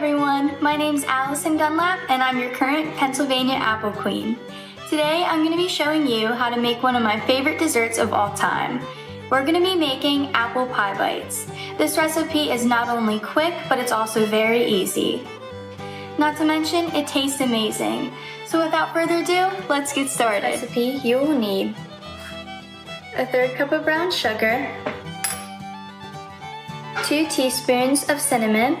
everyone, my name's Allison Dunlap and I'm your current Pennsylvania Apple Queen. Today I'm going to be showing you how to make one of my favorite desserts of all time. We're going to be making apple pie bites. This recipe is not only quick, but it's also very easy. Not to mention, it tastes amazing. So without further ado, let's get started. Recipe, you will need a 1/3 cup of brown sugar, 2 teaspoons of cinnamon.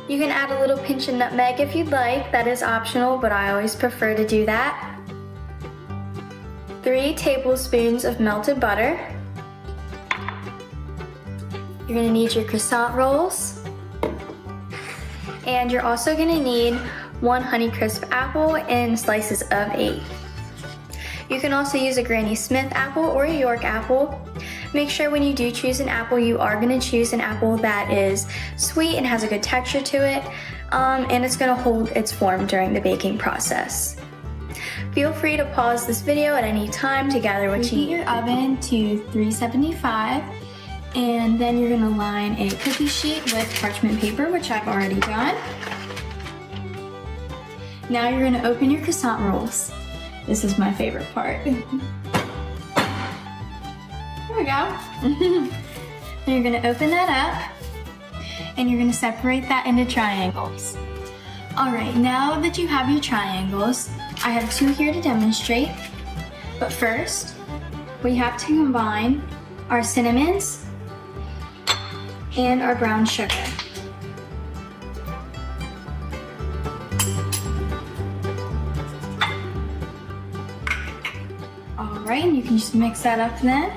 You can add a little pinch of nutmeg if you'd like, that is optional, but I always prefer to do that. 3 tablespoons of melted butter. You're gonna need your croissant rolls. And you're also gonna need 1 Honeycrisp apple in slices of 8. You can also use a Granny Smith apple or a York apple. Make sure when you do choose an apple, you are going to choose an apple that is sweet and has a good texture to it, and it's going to hold its form during the baking process. Feel free to pause this video at any time to gather what you need. Preheat your oven to 375, and then you're going to line a cookie sheet with parchment paper, which I've already done. Now you're going to open your croissant rolls. This is my favorite part. There we go. Then you're gonna open that up and you're gonna separate that into triangles. All right, now that you have your triangles, I have 2 here to demonstrate. But first, we have to combine our cinnamons and our brown sugar. All right, and you can just mix that up then.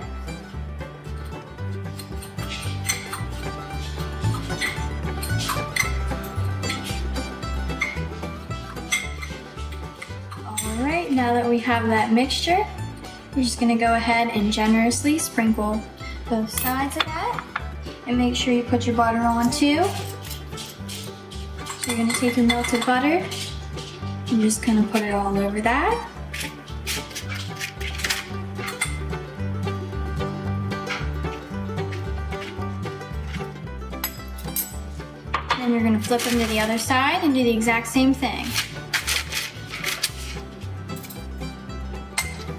Alright, now that we have that mixture, we're just going to go ahead and generously sprinkle both sides of that. And make sure you put your butter on too. So you're going to take your melted butter and just kind of put it all over that. Then you're going to flip them to the other side and do the exact same thing.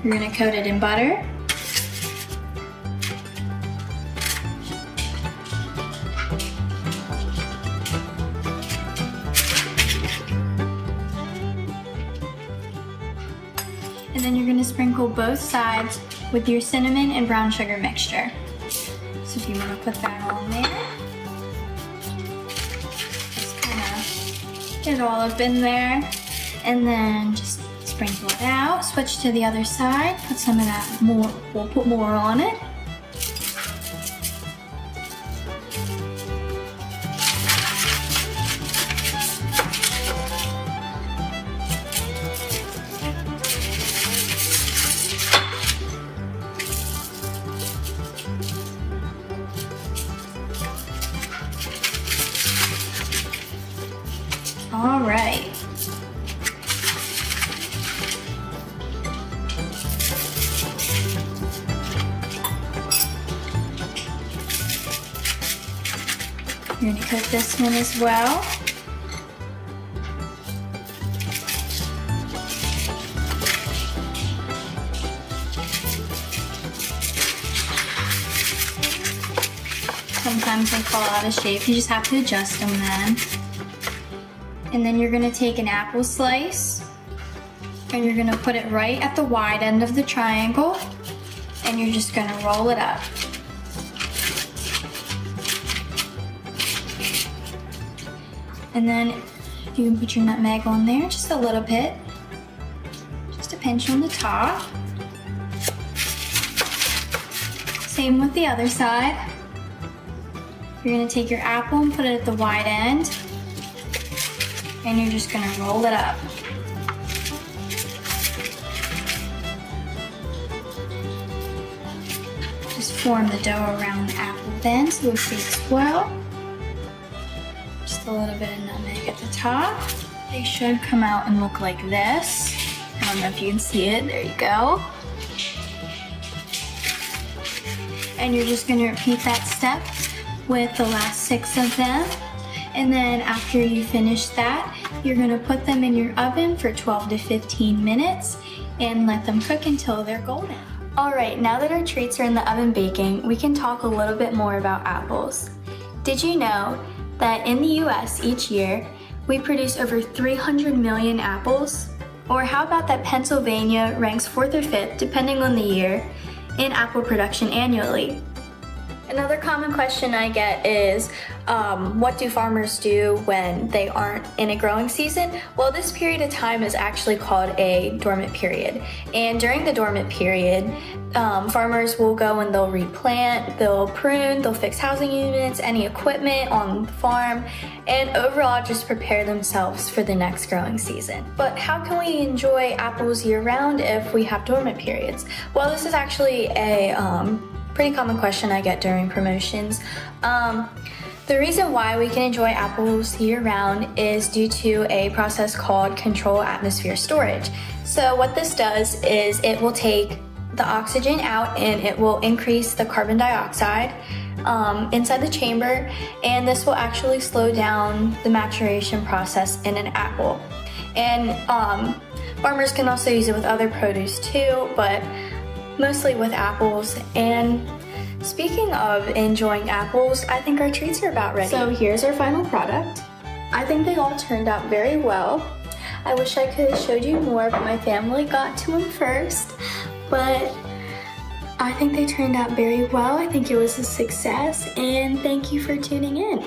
You're going to coat it in butter. And then you're going to sprinkle both sides with your cinnamon and brown sugar mixture. So if you want to put that on there, just kind of get it all up in there, and then just sprinkle it out, switch to the other side, put some of that more, we'll put more on it. All right. You're going to coat this one as well. Sometimes they fall out of shape. You just have to adjust them then. And then you're going to take an apple slice and you're going to put it right at the wide end of the triangle, and you're just going to roll it up. And then you can put your nutmeg on there, just a little bit. Just a pinch on the top. Same with the other side. You're gonna take your apple and put it at the wide end. And you're just gonna roll it up. Just form the dough around the apple then so it bakes well. Just a little bit of nutmeg at the top. They should come out and look like this. I don't know if you can see it, there you go. And you're just gonna repeat that step with the last 6 of them. And then after you finish that, you're gonna put them in your oven for 12 to 15 minutes and let them cook until they're golden. All right, now that our treats are in the oven baking, we can talk a little bit more about apples. Did you know that in the US each year, we produce over 300 million apples? Or how about that Pennsylvania ranks 4th or 5th, depending on the year, in apple production annually? Another common question I get is, what do farmers do when they aren't in a growing season? Well, this period of time is actually called a dormant period. And during the dormant period, farmers will go and they'll replant, they'll prune, they'll fix housing units, any equipment on the farm, and overall just prepare themselves for the next growing season. But how can we enjoy apples year-round if we have dormant periods? Well, this is actually a pretty common question I get during promotions. The reason why we can enjoy apples year-round is due to a process called controlled atmosphere storage. So what this does is it will take the oxygen out and it will increase the carbon dioxide inside the chamber, and this will actually slow down the maturation process in an apple. And farmers can also use it with other produce too, but mostly with apples. And speaking of enjoying apples, I think our treats are about ready. So here's our final product. I think they all turned out very well. I wish I could have showed you more, but my family got to them first. But I think they turned out very well. I think it was a success, and thank you for tuning in.